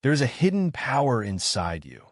There's a hidden power inside you,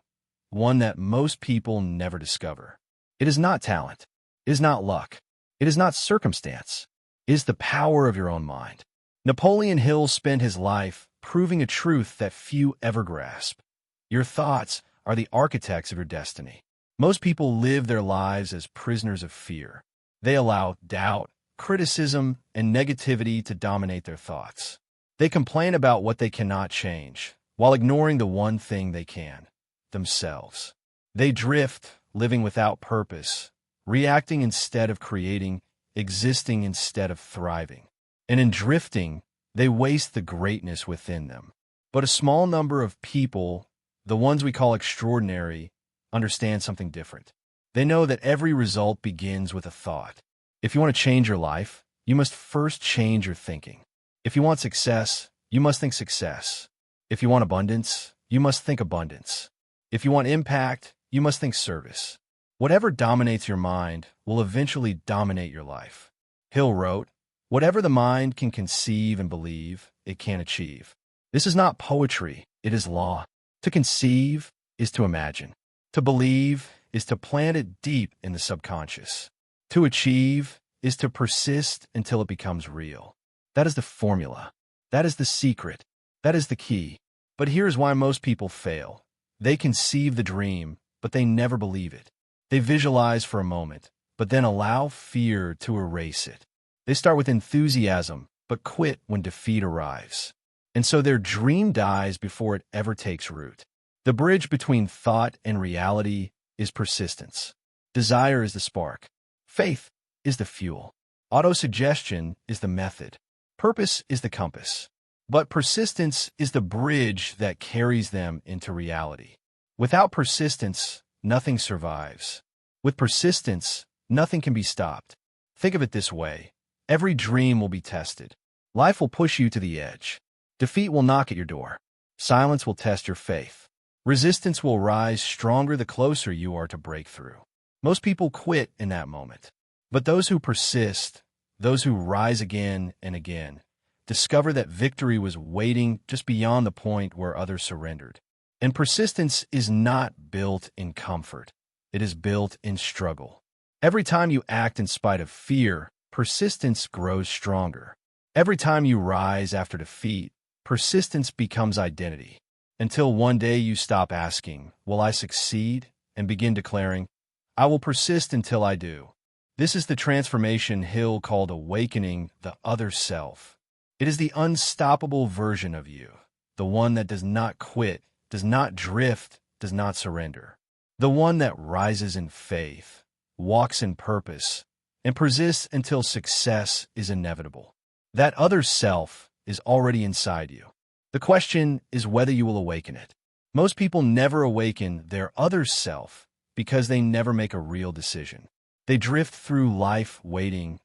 one that most people never discover. It is not talent. It is not luck. It is not circumstance. It is the power of your own mind. Napoleon Hill spent his life proving a truth that few ever grasp. Your thoughts are the architects of your destiny. Most people live their lives as prisoners of fear. They allow doubt, criticism, and negativity to dominate their thoughts. They complain about what they cannot change, while ignoring the one thing they can, themselves. They drift, living without purpose, reacting instead of creating, existing instead of thriving. And in drifting, they waste the greatness within them. But a small number of people, the ones we call extraordinary, understand something different. They know that every result begins with a thought. If you want to change your life, you must first change your thinking. If you want success, you must think success. If you want abundance, you must think abundance. If you want impact, you must think service. Whatever dominates your mind will eventually dominate your life. Hill wrote, "Whatever the mind can conceive and believe, it can achieve." This is not poetry, it is law. To conceive is to imagine. To believe is to plant it deep in the subconscious. To achieve is to persist until it becomes real. That is the formula. That is the secret. That is the key. But here's why most people fail. They conceive the dream, but they never believe it. They visualize for a moment, but then allow fear to erase it. They start with enthusiasm, but quit when defeat arrives. And so their dream dies before it ever takes root. The bridge between thought and reality is persistence. Desire is the spark. Faith is the fuel. Autosuggestion is the method. Purpose is the compass. But persistence is the bridge that carries them into reality. Without persistence, nothing survives. With persistence, nothing can be stopped. Think of it this way. Every dream will be tested. Life will push you to the edge. Defeat will knock at your door. Silence will test your faith. Resistance will rise stronger the closer you are to breakthrough. Most people quit in that moment. But those who persist, those who rise again and again, discover that victory was waiting just beyond the point where others surrendered. And persistence is not built in comfort. It is built in struggle. Every time you act in spite of fear, persistence grows stronger. Every time you rise after defeat, persistence becomes identity. Until one day you stop asking, "Will I succeed?" and begin declaring, "I will persist until I do." This is the transformation Hill called awakening the other self. It is the unstoppable version of you, the one that does not quit, does not drift, does not surrender. The one that rises in faith, walks in purpose, and persists until success is inevitable. That other self is already inside you. The question is whether you will awaken it. Most people never awaken their other self because they never make a real decision. They drift through life waiting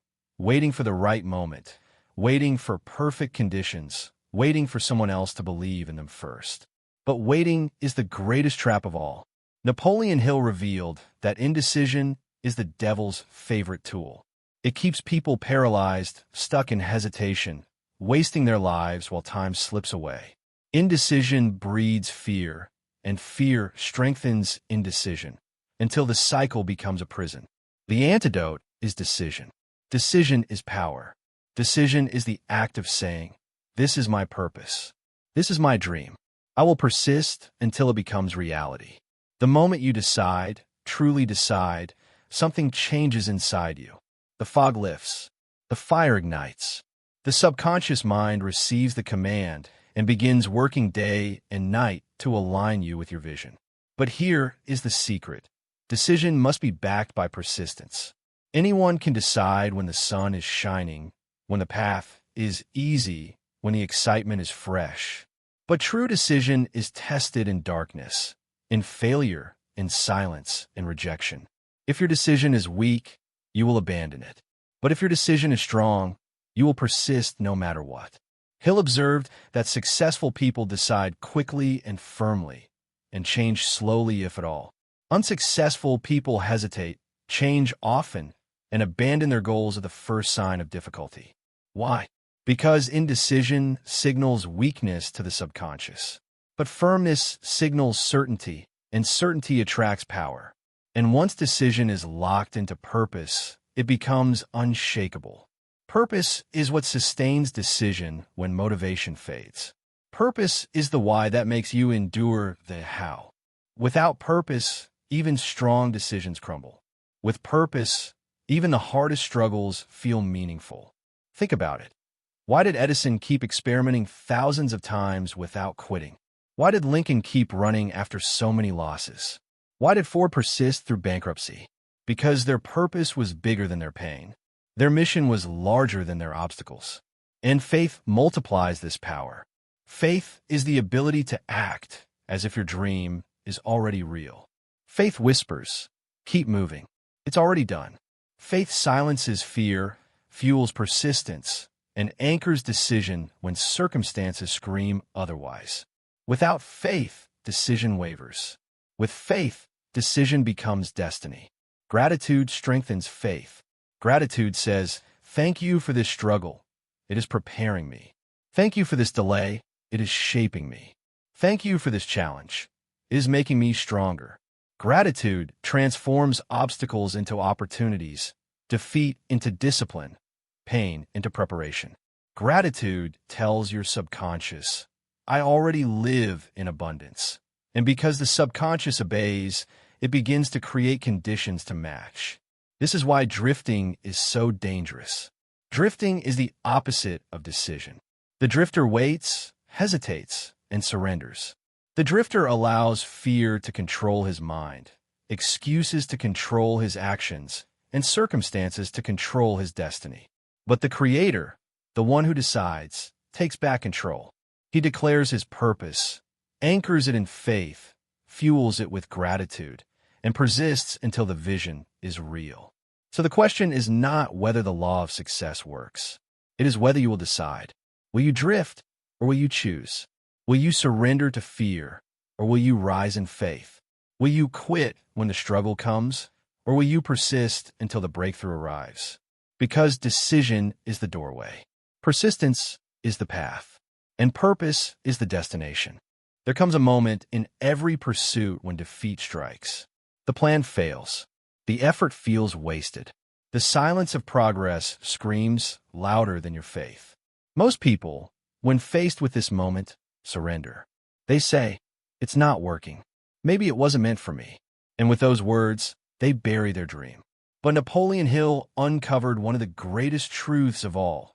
for the right moment, waiting for perfect conditions, waiting for someone else to believe in them first. But waiting is the greatest trap of all. Napoleon Hill revealed that indecision is the devil's favorite tool. It keeps people paralyzed, stuck in hesitation, wasting their lives while time slips away. Indecision breeds fear, and fear strengthens indecision, until the cycle becomes a prison. The antidote is decision. Decision is power. Decision is the act of saying, "This is my purpose. This is my dream. I will persist until it becomes reality." The moment you decide, truly decide, something changes inside you. The fog lifts. The fire ignites. The subconscious mind receives the command and begins working day and night to align you with your vision. But here is the secret. Decision must be backed by persistence. Anyone can decide when the sun is shining, when the path is easy, when the excitement is fresh. But true decision is tested in darkness, in failure, in silence, in rejection. If your decision is weak, you will abandon it. But if your decision is strong, you will persist no matter what. Hill observed that successful people decide quickly and firmly, and change slowly if at all. Unsuccessful people hesitate, change often, and abandon their goals at the first sign of difficulty. Why? Because indecision signals weakness to the subconscious. But firmness signals certainty, and certainty attracts power. And once decision is locked into purpose, it becomes unshakable. Purpose is what sustains decision when motivation fades. Purpose is the why that makes you endure the how. Without purpose, even strong decisions crumble. With purpose, even the hardest struggles feel meaningful. Think about it. Why did Edison keep experimenting thousands of times without quitting? Why did Lincoln keep running after so many losses? Why did Ford persist through bankruptcy? Because their purpose was bigger than their pain. Their mission was larger than their obstacles. And faith multiplies this power. Faith is the ability to act as if your dream is already real. Faith whispers, keep moving. It's already done. Faith silences fear, fuels persistence, and anchors decision when circumstances scream otherwise. Without faith, decision wavers. With faith, decision becomes destiny. Gratitude strengthens faith. Gratitude says, thank you for this struggle. It is preparing me. Thank you for this delay. It is shaping me. Thank you for this challenge. It is making me stronger. Gratitude transforms obstacles into opportunities, defeat into discipline, pain into preparation. Gratitude tells your subconscious, I already live in abundance. And because the subconscious obeys, it begins to create conditions to match. This is why drifting is so dangerous. Drifting is the opposite of decision. The drifter waits, hesitates, and surrenders. The drifter allows fear to control his mind, excuses to control his actions, and circumstances to control his destiny. But the creator, the one who decides, takes back control. He declares his purpose, anchors it in faith, fuels it with gratitude, and persists until the vision is real. So the question is not whether the law of success works. It is whether you will decide. Will you drift, or will you choose? Will you surrender to fear, or will you rise in faith? Will you quit when the struggle comes, or will you persist until the breakthrough arrives? Because decision is the doorway. Persistence is the path. And purpose is the destination. There comes a moment in every pursuit when defeat strikes. The plan fails. The effort feels wasted. The silence of progress screams louder than your faith. Most people, when faced with this moment, surrender. They say, it's not working. Maybe it wasn't meant for me. And with those words, they bury their dream. But Napoleon Hill uncovered one of the greatest truths of all.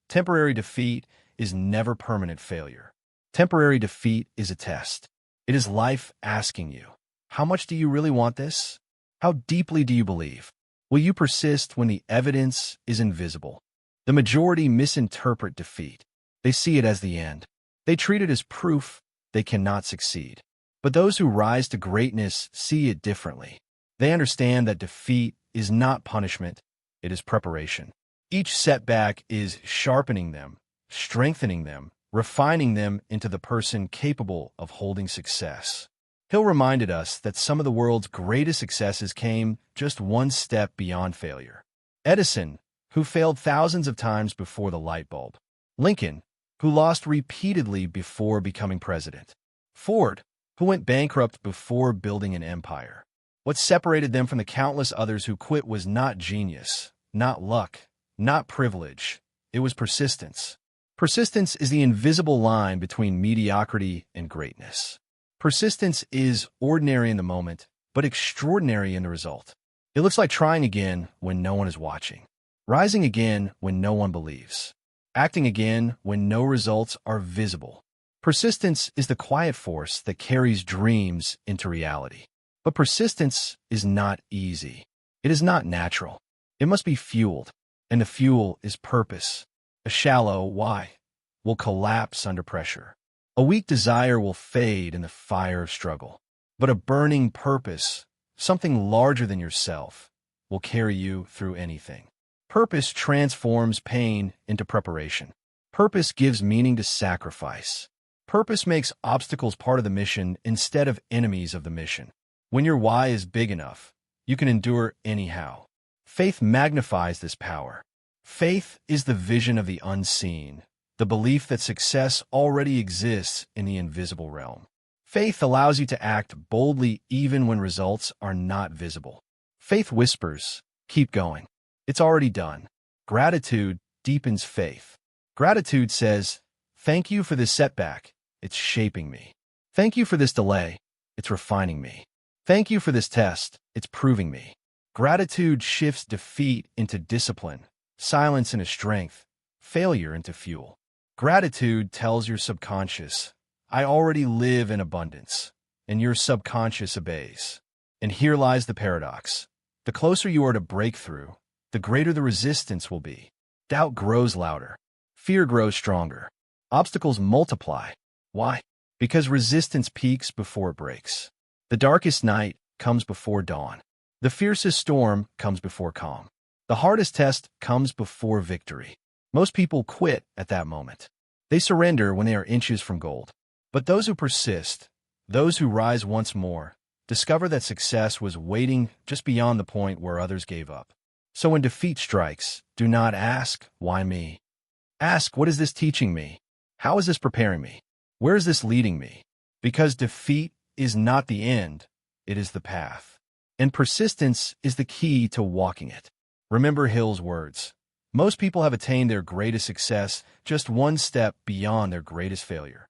Temporary defeat is never permanent failure. Temporary defeat is a test. It is life asking you, how much do you really want this? How deeply do you believe? Will you persist when the evidence is invisible? The majority misinterpret defeat. They see it as the end. They treat it as proof they cannot succeed. But those who rise to greatness see it differently. They understand that defeat is not punishment, it is preparation. Each setback is sharpening them, strengthening them, refining them into the person capable of holding success. Hill reminded us that some of the world's greatest successes came just one step beyond failure. Edison, who failed thousands of times before the light bulb. Lincoln, who lost repeatedly before becoming president. Ford, who went bankrupt before building an empire. What separated them from the countless others who quit was not genius, not luck, not privilege. It was persistence. Persistence is the invisible line between mediocrity and greatness. Persistence is ordinary in the moment, but extraordinary in the result. It looks like trying again when no one is watching, rising again when no one believes, acting again when no results are visible. Persistence is the quiet force that carries dreams into reality. But persistence is not easy. It is not natural. It must be fueled, and the fuel is purpose. A shallow why will collapse under pressure. A weak desire will fade in the fire of struggle. But a burning purpose, something larger than yourself, will carry you through anything. Purpose transforms pain into preparation. Purpose gives meaning to sacrifice. Purpose makes obstacles part of the mission instead of enemies of the mission. When your why is big enough, you can endure anyhow. Faith magnifies this power. Faith is the vision of the unseen, the belief that success already exists in the invisible realm. Faith allows you to act boldly even when results are not visible. Faith whispers, keep going. It's already done. Gratitude deepens faith. Gratitude says, thank you for this setback. It's shaping me. Thank you for this delay. It's refining me. Thank you for this test. It's proving me. Gratitude shifts defeat into discipline, silence into strength, failure into fuel. Gratitude tells your subconscious, I already live in abundance, and your subconscious obeys. And here lies the paradox. The closer you are to breakthrough, the greater the resistance will be. Doubt grows louder. Fear grows stronger. Obstacles multiply. Why? Because resistance peaks before it breaks. The darkest night comes before dawn. The fiercest storm comes before calm. The hardest test comes before victory. Most people quit at that moment. They surrender when they are inches from gold. But those who persist, those who rise once more, discover that success was waiting just beyond the point where others gave up. So when defeat strikes, do not ask, why me? Ask, what is this teaching me? How is this preparing me? Where is this leading me? Because defeat is not the end, it is the path. And persistence is the key to walking it. Remember Hill's words. Most people have attained their greatest success just one step beyond their greatest failure.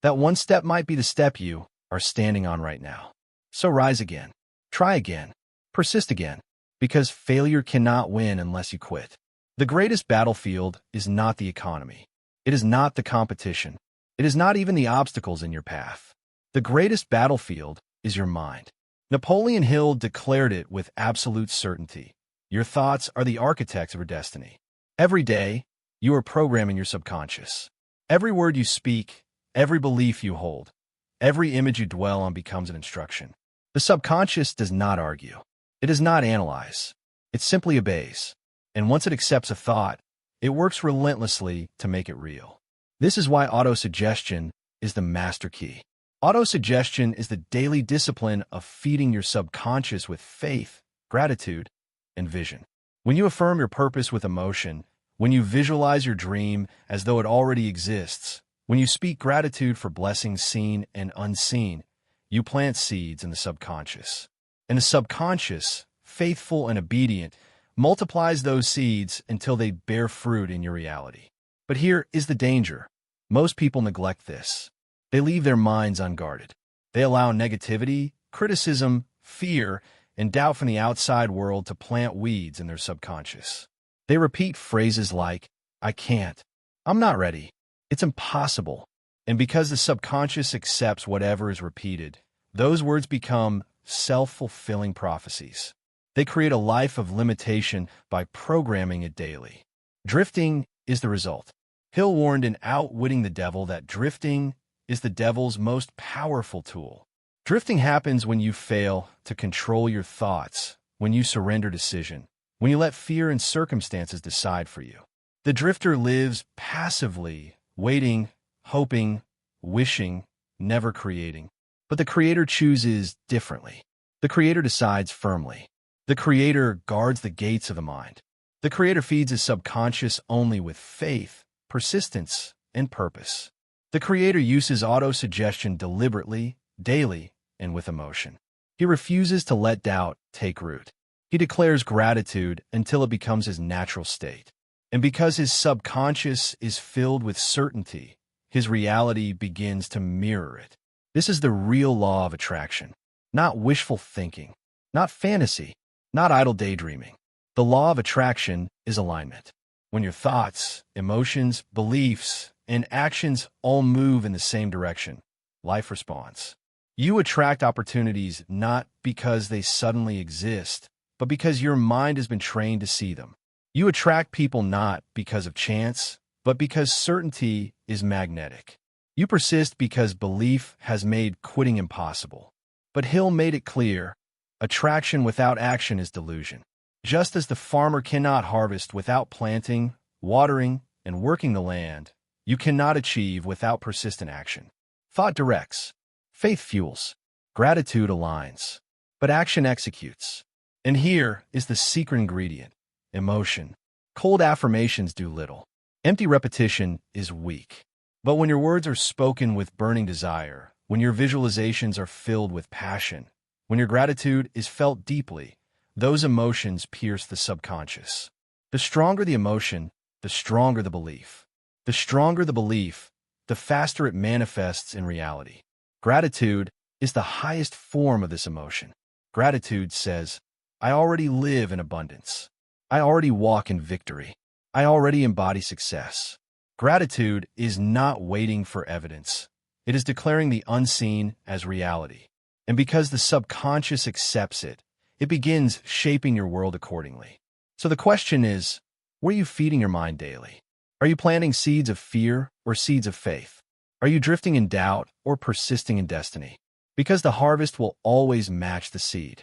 That one step might be the step you are standing on right now. So rise again, try again, persist again, because failure cannot win unless you quit. The greatest battlefield is not the economy. It is not the competition. It is not even the obstacles in your path. The greatest battlefield is your mind. Napoleon Hill declared it with absolute certainty. Your thoughts are the architects of your destiny. Every day, you are programming your subconscious. Every word you speak, every belief you hold, every image you dwell on becomes an instruction. The subconscious does not argue. It does not analyze. It simply obeys. And once it accepts a thought, it works relentlessly to make it real. This is why autosuggestion is the master key. Autosuggestion is the daily discipline of feeding your subconscious with faith, gratitude, and vision. When you affirm your purpose with emotion, when you visualize your dream as though it already exists, when you speak gratitude for blessings seen and unseen, you plant seeds in the subconscious. And the subconscious, faithful and obedient, multiplies those seeds until they bear fruit in your reality. But here is the danger. Most people neglect this. They leave their minds unguarded. They allow negativity, criticism, fear, and doubt from the outside world to plant weeds in their subconscious. They repeat phrases like, I can't, I'm not ready, it's impossible. And because the subconscious accepts whatever is repeated, those words become self-fulfilling prophecies. They create a life of limitation by programming it daily. Drifting is the result. Hill warned in Outwitting the Devil that drifting is the devil's most powerful tool. Drifting happens when you fail to control your thoughts, when you surrender decision, when you let fear and circumstances decide for you. The drifter lives passively, waiting, hoping, wishing, never creating. But the creator chooses differently. The creator decides firmly. The creator guards the gates of the mind. The creator feeds his subconscious only with faith, persistence, and purpose. The creator uses autosuggestion deliberately, daily, and with emotion. He refuses to let doubt take root. He declares gratitude until it becomes his natural state. And because his subconscious is filled with certainty, his reality begins to mirror it. This is the real law of attraction, not wishful thinking, not fantasy, not idle daydreaming. The law of attraction is alignment. When your thoughts, emotions, beliefs, and actions all move in the same direction, life responds. You attract opportunities not because they suddenly exist, but because your mind has been trained to see them. You attract people not because of chance, but because certainty is magnetic. You persist because belief has made quitting impossible. But Hill made it clear, attraction without action is delusion. Just as the farmer cannot harvest without planting, watering, and working the land, you cannot achieve without persistent action. Thought directs, faith fuels, gratitude aligns, but action executes. And here is the secret ingredient, emotion. Cold affirmations do little. Empty repetition is weak. But when your words are spoken with burning desire, when your visualizations are filled with passion, when your gratitude is felt deeply, those emotions pierce the subconscious. The stronger the emotion, the stronger the belief. The stronger the belief, the faster it manifests in reality. Gratitude is the highest form of this emotion. Gratitude says, I already live in abundance. I already walk in victory. I already embody success. Gratitude is not waiting for evidence. It is declaring the unseen as reality. And because the subconscious accepts it, it begins shaping your world accordingly. So the question is, where are you feeding your mind daily? Are you planting seeds of fear or seeds of faith? Are you drifting in doubt or persisting in destiny? Because the harvest will always match the seed.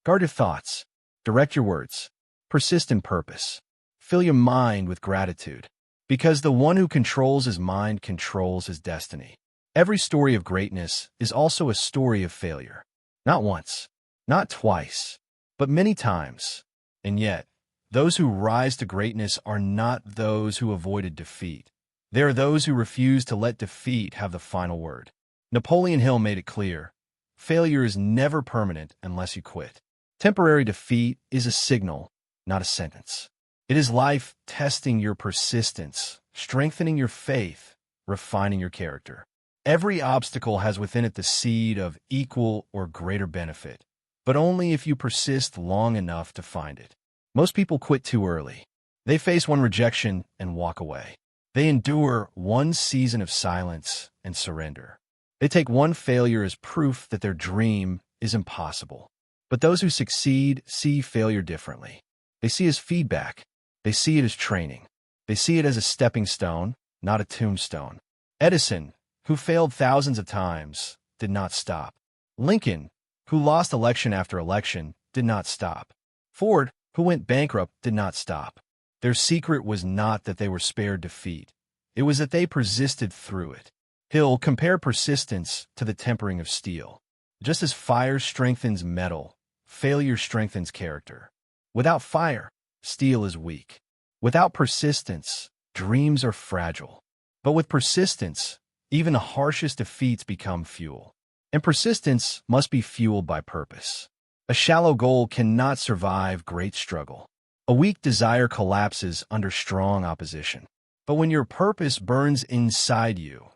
Guard your thoughts. Direct your words. Persist in purpose. Fill your mind with gratitude. Because the one who controls his mind controls his destiny. Every story of greatness is also a story of failure. Not once, not twice, but many times. And yet, those who rise to greatness are not those who avoided defeat. They are those who refuse to let defeat have the final word. Napoleon Hill made it clear, failure is never permanent unless you quit. Temporary defeat is a signal, not a sentence. It is life testing your persistence, strengthening your faith, refining your character. Every obstacle has within it the seed of equal or greater benefit, but only if you persist long enough to find it. Most people quit too early. They face one rejection and walk away. They endure one season of silence and surrender. They take one failure as proof that their dream is impossible. But those who succeed see failure differently. They see it as feedback. They see it as training. They see it as a stepping stone, not a tombstone. Edison, who failed thousands of times, did not stop. Lincoln, who lost election after election, did not stop. Ford, who went bankrupt, did not stop. Their secret was not that they were spared defeat. It was that they persisted through it. Hill compared persistence to the tempering of steel. Just as fire strengthens metal, failure strengthens character. Without fire, steel is weak. Without persistence, dreams are fragile. But with persistence, even the harshest defeats become fuel. And persistence must be fueled by purpose. A shallow goal cannot survive great struggle. A weak desire collapses under strong opposition. But when your purpose burns inside you,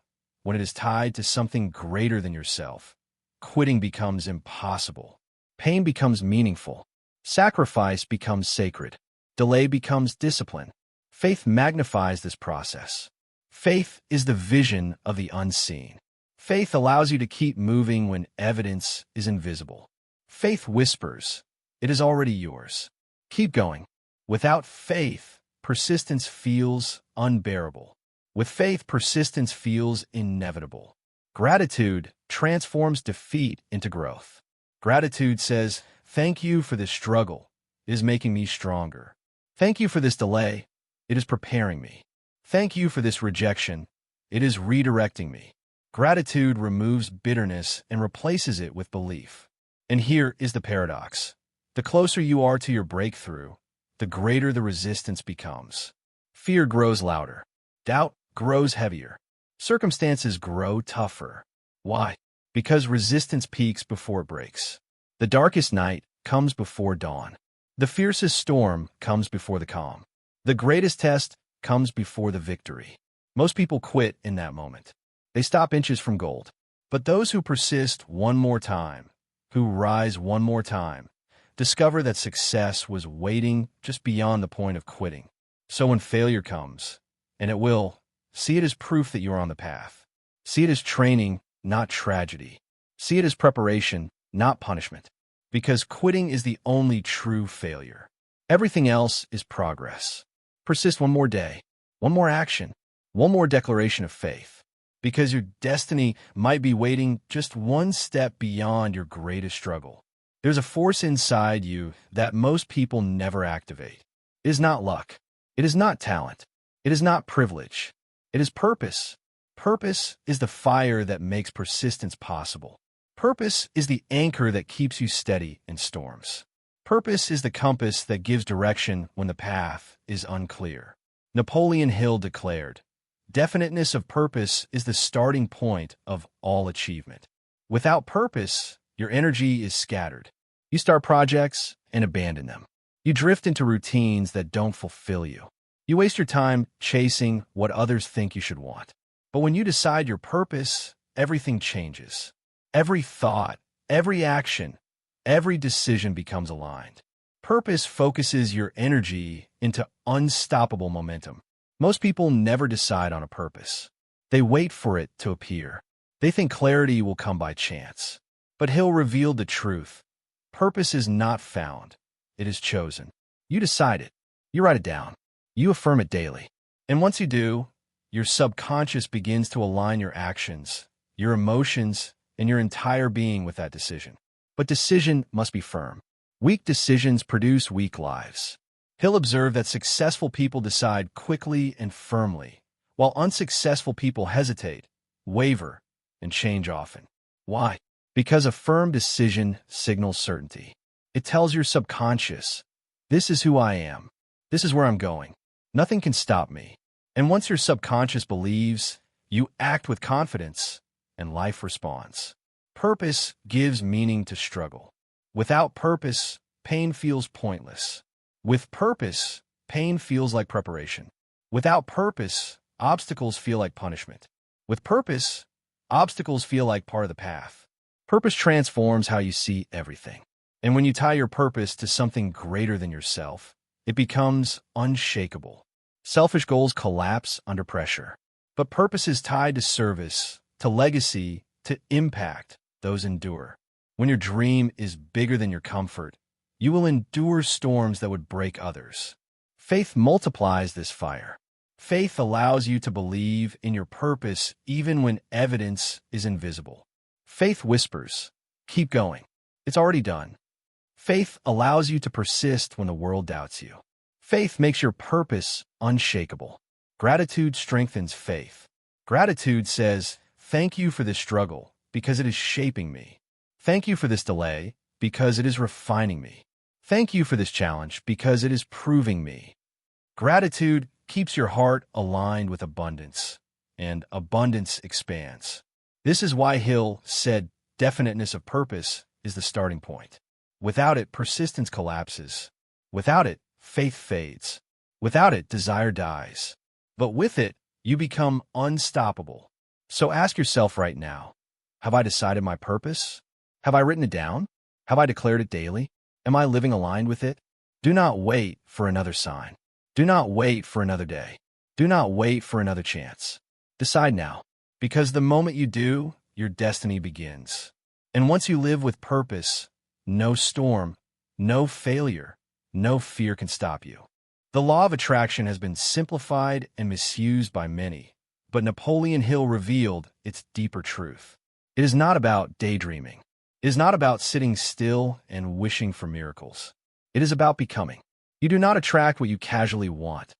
when it is tied to something greater than yourself, quitting becomes impossible. Pain becomes meaningful. Sacrifice becomes sacred. Delay becomes discipline. Faith magnifies this process. Faith is the vision of the unseen. Faith allows you to keep moving when evidence is invisible. Faith whispers, it is already yours. Keep going. Without faith, persistence feels unbearable. With faith, persistence feels inevitable. Gratitude transforms defeat into growth. Gratitude says, thank you for this struggle. It is making me stronger. Thank you for this delay. It is preparing me. Thank you for this rejection. It is redirecting me. Gratitude removes bitterness and replaces it with belief. And here is the paradox. The closer you are to your breakthrough, the greater the resistance becomes. Fear grows louder. Doubt grows heavier. Circumstances grow tougher. Why? Because resistance peaks before it breaks. The darkest night comes before dawn. The fiercest storm comes before the calm. The greatest test comes before the victory. Most people quit in that moment. They stop inches from gold. But those who persist one more time, who rise one more time, discover that success was waiting just beyond the point of quitting. So when failure comes, and it will, see it as proof that you are on the path. See it as training, not tragedy. See it as preparation, not punishment. Because quitting is the only true failure. Everything else is progress. Persist one more day, one more action, one more declaration of faith. Because your destiny might be waiting just one step beyond your greatest struggle. There's a force inside you that most people never activate. It is not luck. It is not talent. It is not privilege. It is purpose. Purpose is the fire that makes persistence possible. Purpose is the anchor that keeps you steady in storms. Purpose is the compass that gives direction when the path is unclear. Napoleon Hill declared, "Definiteness of purpose is the starting point of all achievement." Without purpose, your energy is scattered. You start projects and abandon them. You drift into routines that don't fulfill you. You waste your time chasing what others think you should want. But when you decide your purpose, everything changes. Every thought, every action, every decision becomes aligned. Purpose focuses your energy into unstoppable momentum. Most people never decide on a purpose. They wait for it to appear. They think clarity will come by chance. But Hill revealed the truth. Purpose is not found. It is chosen. You decide it. You write it down. You affirm it daily. And once you do, your subconscious begins to align your actions, your emotions, and your entire being with that decision. But decision must be firm. Weak decisions produce weak lives. Hill observed that successful people decide quickly and firmly, while unsuccessful people hesitate, waver, and change often. Why? Because a firm decision signals certainty. It tells your subconscious, this is who I am. This is where I'm going. Nothing can stop me. And once your subconscious believes, you act with confidence, and life responds. Purpose gives meaning to struggle. Without purpose, pain feels pointless. With purpose, pain feels like preparation. Without purpose, obstacles feel like punishment. With purpose, obstacles feel like part of the path. Purpose transforms how you see everything. And when you tie your purpose to something greater than yourself, it becomes unshakable. Selfish goals collapse under pressure. But purpose is tied to service, to legacy, to impact. Those endure. When your dream is bigger than your comfort, you will endure storms that would break others. Faith multiplies this fire. Faith allows you to believe in your purpose even when evidence is invisible. Faith whispers, keep going. It's already done. Faith allows you to persist when the world doubts you. Faith makes your purpose unshakable. Gratitude strengthens faith. Gratitude says, thank you for this struggle because it is shaping me. Thank you for this delay because it is refining me. Thank you for this challenge because it is proving me. Gratitude keeps your heart aligned with abundance, and abundance expands. This is why Hill said definiteness of purpose is the starting point. Without it, persistence collapses. Without it, faith fades. Without it, desire dies. But with it, you become unstoppable. So ask yourself right now, have I decided my purpose? Have I written it down? Have I declared it daily? Am I living aligned with it? Do not wait for another sign. Do not wait for another day. Do not wait for another chance. Decide now, because the moment you do, your destiny begins. And once you live with purpose, no storm, no failure, no fear can stop you. The law of attraction has been simplified and misused by many, but Napoleon Hill revealed its deeper truth. It is not about daydreaming. It is not about sitting still and wishing for miracles. It is about becoming. You do not attract what you casually want.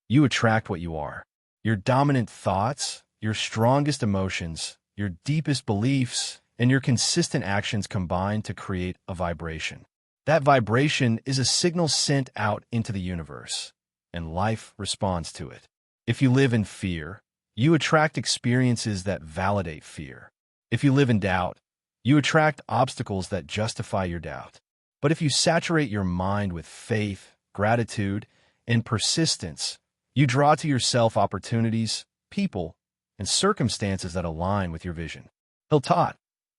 You attract what you are. Your dominant thoughts, your strongest emotions, your deepest beliefs, and your consistent actions combine to create a vibration. That vibration is a signal sent out into the universe, and life responds to it. If you live in fear, you attract experiences that validate fear. If you live in doubt, you attract obstacles that justify your doubt. But if you saturate your mind with faith, gratitude, and persistence, you draw to yourself opportunities, people, and circumstances that align with your vision. Hill taught,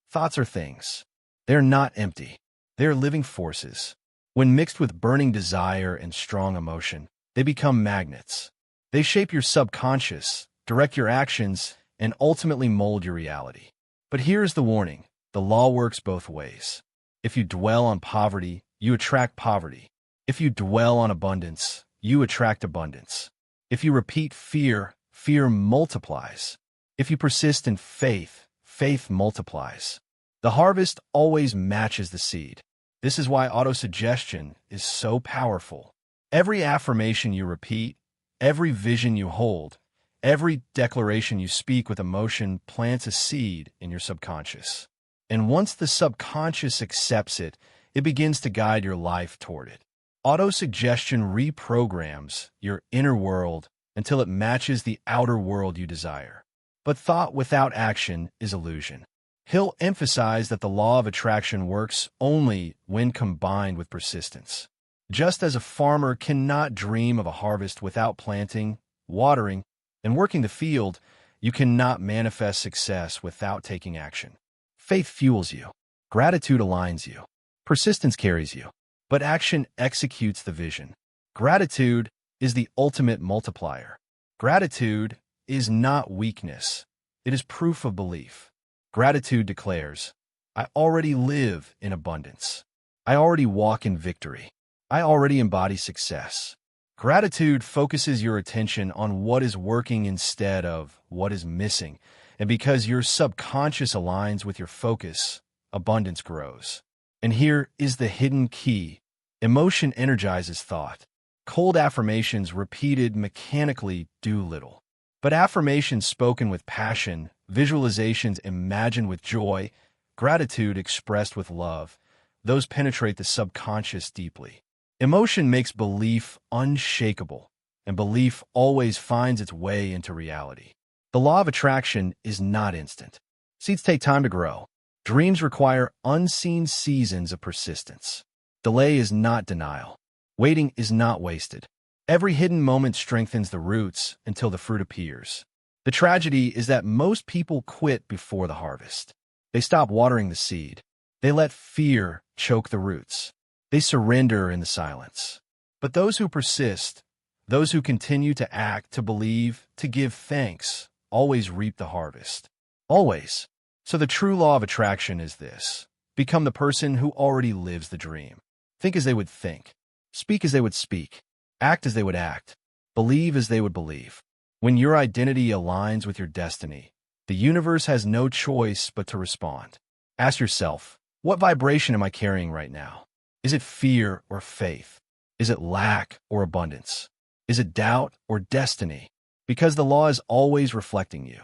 thoughts are things. They are not empty. They are living forces. When mixed with burning desire and strong emotion, they become magnets. They shape your subconscious, direct your actions, and ultimately mold your reality. But here is the warning. The law works both ways. If you dwell on poverty, you attract poverty. If you dwell on abundance, you attract abundance. If you repeat fear, fear multiplies. If you persist in faith, faith multiplies. The harvest always matches the seed. This is why autosuggestion is so powerful. Every affirmation you repeat, every vision you hold, every declaration you speak with emotion plants a seed in your subconscious. And once the subconscious accepts it, it begins to guide your life toward it. Autosuggestion reprograms your inner world until it matches the outer world you desire. But thought without action is illusion. Hill emphasized that the law of attraction works only when combined with persistence. Just as a farmer cannot dream of a harvest without planting, watering, and working the field, you cannot manifest success without taking action. Faith fuels you. Gratitude aligns you. Persistence carries you. But action executes the vision. Gratitude is the ultimate multiplier. Gratitude is not weakness. It is proof of belief. Gratitude declares, I already live in abundance. I already walk in victory. I already embody success. Gratitude focuses your attention on what is working instead of what is missing. And because your subconscious aligns with your focus, abundance grows. And here is the hidden key. Emotion energizes thought. Cold affirmations repeated mechanically do little. But affirmations spoken with passion, visualizations imagined with joy, gratitude expressed with love, those penetrate the subconscious deeply. Emotion makes belief unshakable, and belief always finds its way into reality. The law of attraction is not instant. Seeds take time to grow. Dreams require unseen seasons of persistence. Delay is not denial. Waiting is not wasted. Every hidden moment strengthens the roots until the fruit appears. The tragedy is that most people quit before the harvest. They stop watering the seed. They let fear choke the roots. They surrender in the silence. But those who persist, those who continue to act, to believe, to give thanks, always reap the harvest. Always. So the true law of attraction is this. Become the person who already lives the dream. Think as they would think. Speak as they would speak. Act as they would act. Believe as they would believe. When your identity aligns with your destiny, the universe has no choice but to respond. Ask yourself, what vibration am I carrying right now? Is it fear or faith? Is it lack or abundance? Is it doubt or destiny? Because the law is always reflecting you.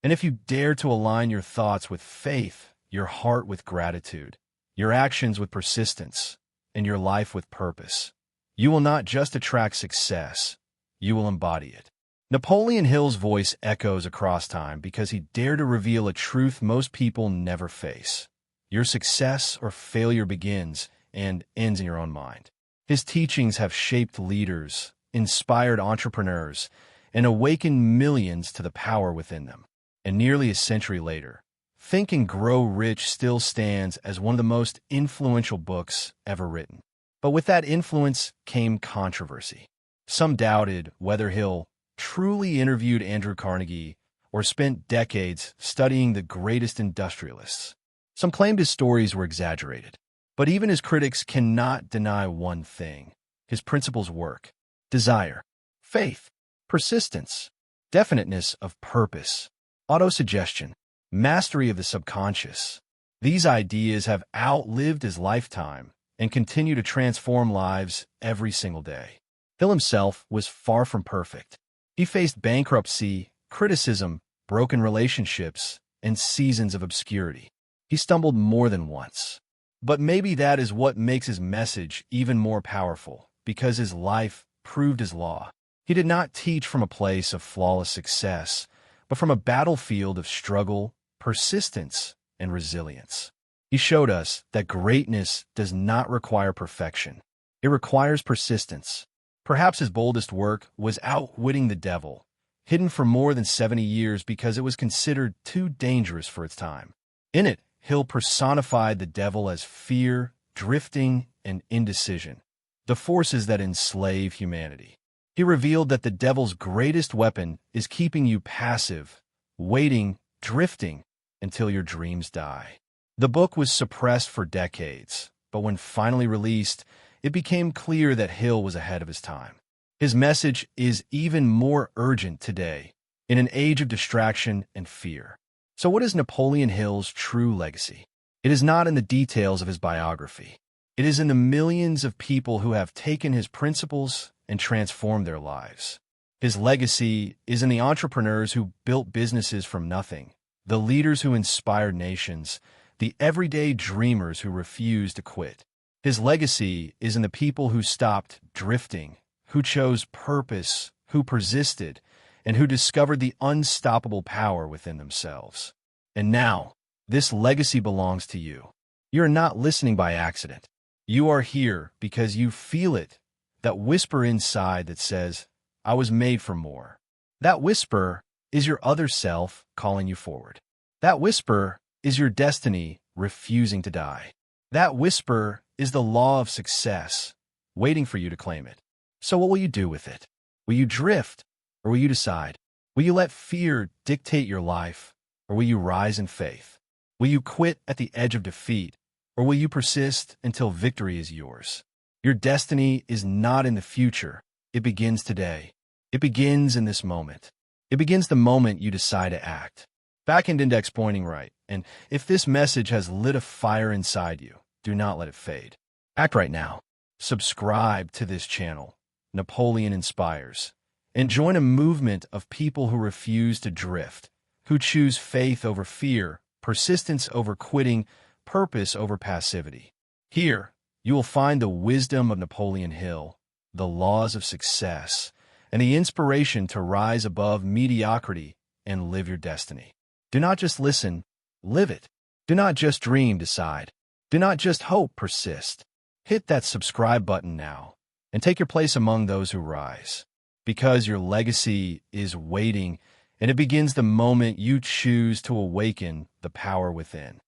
And if you dare to align your thoughts with faith, your heart with gratitude, your actions with persistence, and your life with purpose, you will not just attract success, you will embody it. Napoleon Hill's voice echoes across time because he dared to reveal a truth most people never face. Your success or failure begins and ends in your own mind. His teachings have shaped leaders, inspired entrepreneurs, and awakened millions to the power within them. And nearly a century later, Think and Grow Rich still stands as one of the most influential books ever written. But with that influence came controversy. Some doubted whether Hill truly interviewed Andrew Carnegie or spent decades studying the greatest industrialists. Some claimed his stories were exaggerated. But even his critics cannot deny one thing. His principles work. Desire, faith, persistence, definiteness of purpose, autosuggestion, mastery of the subconscious. These ideas have outlived his lifetime and continue to transform lives every single day. Hill himself was far from perfect. He faced bankruptcy, criticism, broken relationships, and seasons of obscurity. He stumbled more than once. But maybe that is what makes his message even more powerful, because his life proved his law. He did not teach from a place of flawless success, but from a battlefield of struggle, persistence, and resilience. He showed us that greatness does not require perfection. It requires persistence. Perhaps his boldest work was Outwitting the Devil, hidden for more than 70 years because it was considered too dangerous for its time. In it, Hill personified the devil as fear, drifting, and indecision, the forces that enslave humanity. He revealed that the devil's greatest weapon is keeping you passive, waiting, drifting, until your dreams die. The book was suppressed for decades, but when finally released, it became clear that Hill was ahead of his time. His message is even more urgent today, in an age of distraction and fear. So what is Napoleon Hill's true legacy? It is not in the details of his biography. It is in the millions of people who have taken his principles and transformed their lives. His legacy is in the entrepreneurs who built businesses from nothing, the leaders who inspired nations, the everyday dreamers who refused to quit. His legacy is in the people who stopped drifting, who chose purpose, who persisted, and who discovered the unstoppable power within themselves. And now, this legacy belongs to you. You are not listening by accident. You are here because you feel it, that whisper inside that says, I was made for more. That whisper is your other self calling you forward. That whisper is your destiny refusing to die. That whisper is the law of success, waiting for you to claim it. So what will you do with it? Will you drift, or will you decide? Will you let fear dictate your life, or will you rise in faith? Will you quit at the edge of defeat, or will you persist until victory is yours? Your destiny is not in the future. It begins today. It begins in this moment. It begins the moment you decide to act. Back-end index pointing right. And if this message has lit a fire inside you, do not let it fade. Act right now. Subscribe to this channel, Napoleon Inspires, and join a movement of people who refuse to drift, who choose faith over fear, persistence over quitting, purpose over passivity. Here, you will find the wisdom of Napoleon Hill, the laws of success, and the inspiration to rise above mediocrity and live your destiny. Do not just listen, live it. Do not just dream, decide. Do not just hope, persist. Hit that subscribe button now and take your place among those who rise, because your legacy is waiting, and it begins the moment you choose to awaken the power within.